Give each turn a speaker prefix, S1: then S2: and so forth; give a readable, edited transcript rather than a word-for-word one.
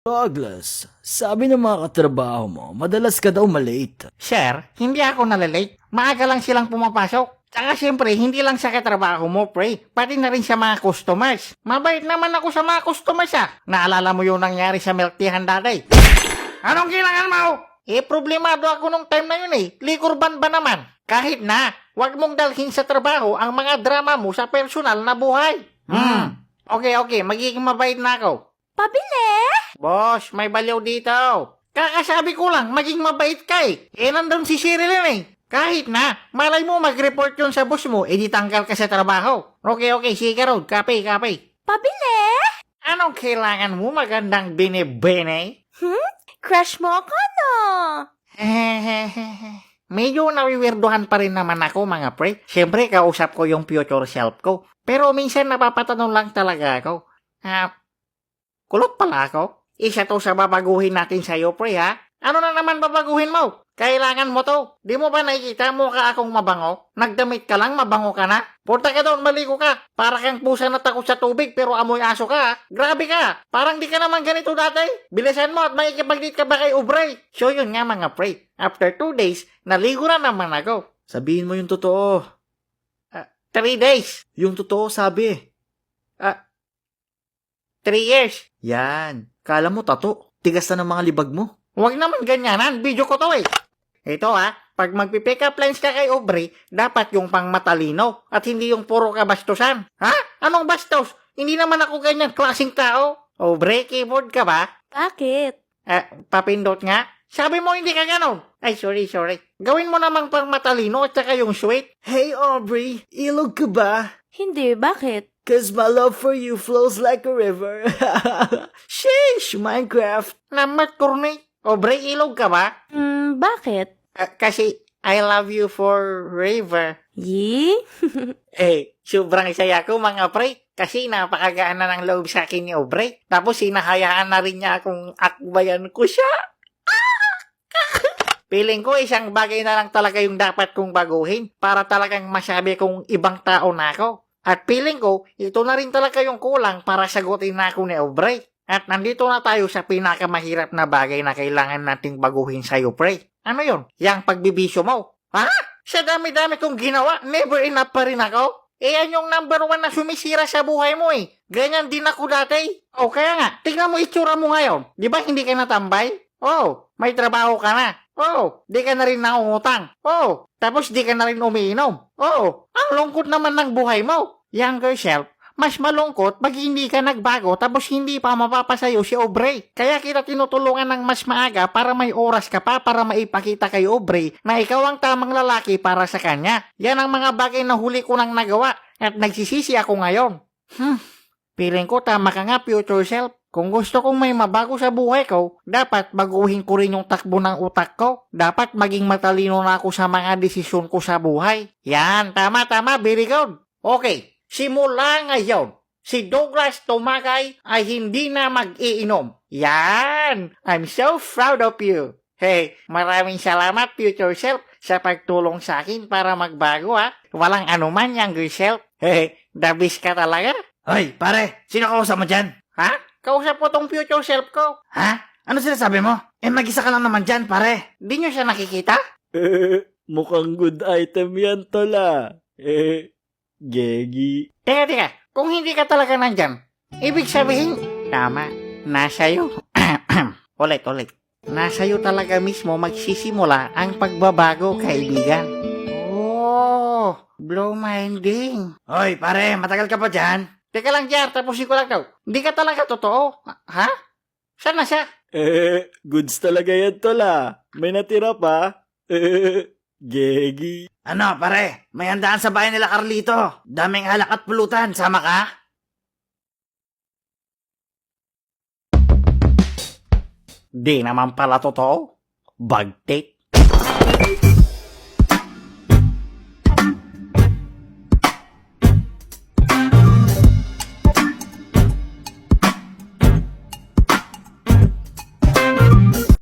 S1: Douglas, sabi ng mga katrabaho mo, madalas ka daw malate.
S2: Sir, hindi ako nalalate. Maaga lang silang pumapasok. Tsaka siyempre, hindi lang sa katrabaho mo, pre. Pati na rin sa mga customers. Mabait naman ako sa mga customers, ah. Naalala mo yung nangyari sa milk teahan dati? Anong kailangan mo? Problemado ako nung time na yun eh. Likorban ba naman? Kahit na, wag mong dalhin sa trabaho ang mga drama mo sa personal na buhay. Okay, magiging mabait na ako.
S3: Pabili?
S2: Boss, may baliw dito. Kakasabi ko lang, maging mabait ka eh. Nandun si Sherilyn eh. Kahit na, malay mo mag-report yun sa boss mo, di tanggal ka sa trabaho. Okay, sige road, kape.
S3: Pabili?
S2: Anong kailangan mo magandang bine-bene?
S3: Crush mo ako, no?
S2: Medyo nawiwirduhan pa rin naman ako mga pre. Siyempre, kausap ko yung future self ko. Pero minsan napapatanong lang talaga ako. Kulot pala ako? Isa to sa babaguhin natin sa'yo, pre, ha? Ano na naman babaguhin mo? Kailangan mo to. Di mo ba nakikita mukha akong mabango? Nagdamit ka lang, mabango ka na? Punta ka doon, maligo ka. Para kang pusa na takot sa tubig pero amoy aso ka, ha? Grabe ka. Parang di ka naman ganito dati. Bilisan mo at makikipag-date ka ba kay Ubrey? So yun nga mga pre. After 2 days, naligo na naman ako.
S1: Sabihin mo yung totoo.
S2: 3 days.
S1: Yung totoo sabi.
S2: 3 years.
S1: Yan. Kala mo tato. Tigas na ng mga libag mo.
S2: Huwag naman ganyanan, video ko to eh. Ito pag magpipick up lines ka kay Aubrey, dapat yung pang matalino at hindi yung puro kabastusan. Ha? Anong bastos? Hindi naman ako ganyan klaseng tao. Aubrey, keyboard ka ba?
S3: Bakit?
S2: Papindot nga. Sabi mo hindi ka ganon. Ay, sorry. Gawin mo namang pang matalino at saka yung sweet.
S1: Hey Aubrey, ilog ka ba?
S3: Hindi, bakit?
S1: Cause my love for you flows like a river. Sheesh, Minecraft.
S2: Namat korni. Aubrey, ilog ka ba?
S3: Bakit?
S2: Kasi I love you for river.
S3: Yee?
S2: Sobrang saya ko mga pre. Kasi napakagaan na ng loob sa akin ni Aubrey. Tapos sinahayaan na rin niya akong akbayan ko siya. Feeling ko isang bagay na lang talaga yung dapat kong baguhin para talagang masabi kong ibang tao na ako. At feeling ko, ito na rin talaga yung kulang para sagutin na ako ni Aubrey. At nandito na tayo sa pinakamahirap na bagay na kailangan nating baguhin sa'yo, pre. Ano yun? Yang pagbibisyo mo. Ha? Sa dami-dami kong ginawa, never enough pa rin ako? Yan yung number 1 na sumisira sa buhay mo eh. Ganyan din ako dati. O kaya nga, tingnan mo itsura mo ngayon. Di ba hindi ka natambay? May trabaho ka na. Di ka na rin nangungutang. Tapos di ka na rin umiinom. Ang lungkot naman ng buhay mo. Younger self, mas malungkot pag hindi ka nagbago tapos hindi pa mapapasayo si Aubrey. Kaya kita tinutulungan ng mas maaga para may oras ka pa para maipakita kay Aubrey na ikaw ang tamang lalaki para sa kanya. Yan ang mga bagay na huli ko nang nagawa at nagsisisi ako ngayon. Feeling ko tama ka nga, future self. Kung gusto kong may mabago sa buhay ko, dapat baguhin ko rin yung takbo ng utak ko. Dapat maging matalino na ako sa mga desisyon ko sa buhay. Yan, tama, very good. Okay, simula ngayon, si Douglas Tumagay ay hindi na mag-iinom. Yan! I'm so proud of you. Hey, maraming salamat, future self, sa pagtulong sa akin para magbago, ha? Walang anuman, younger self. The best ka talaga.
S1: Hoy, pare, sino kausap mo dyan?
S2: Ha? Kausap ko tong future self ko.
S1: Ha? Ano sinasabi mo? Mag-isa ka lang naman dyan, pare.
S2: Di nyo siya nakikita?
S1: Mukhang good item yan, tola. Gegi.
S2: Teka. Kung hindi ka talaga nandyan, ibig sabihin, tama, nasa'yo. ulit. Nasa'yo talaga mismo magsisimula ang pagbabago, kaibigan. Blow minding.
S1: Hoy, pare, matagal ka pa dyan?
S2: Teka lang, Jar, tapusin ko lang daw. Hindi ka talaga totoo. Ha? Saan na siya?
S1: Goods talaga yan, tola. May natira pa. Gegi. Ano, pare? May handaan sa bahay nila Carlito. Daming alak at pulutan. Sama ka?
S2: Di naman pala totoo. Bagtik.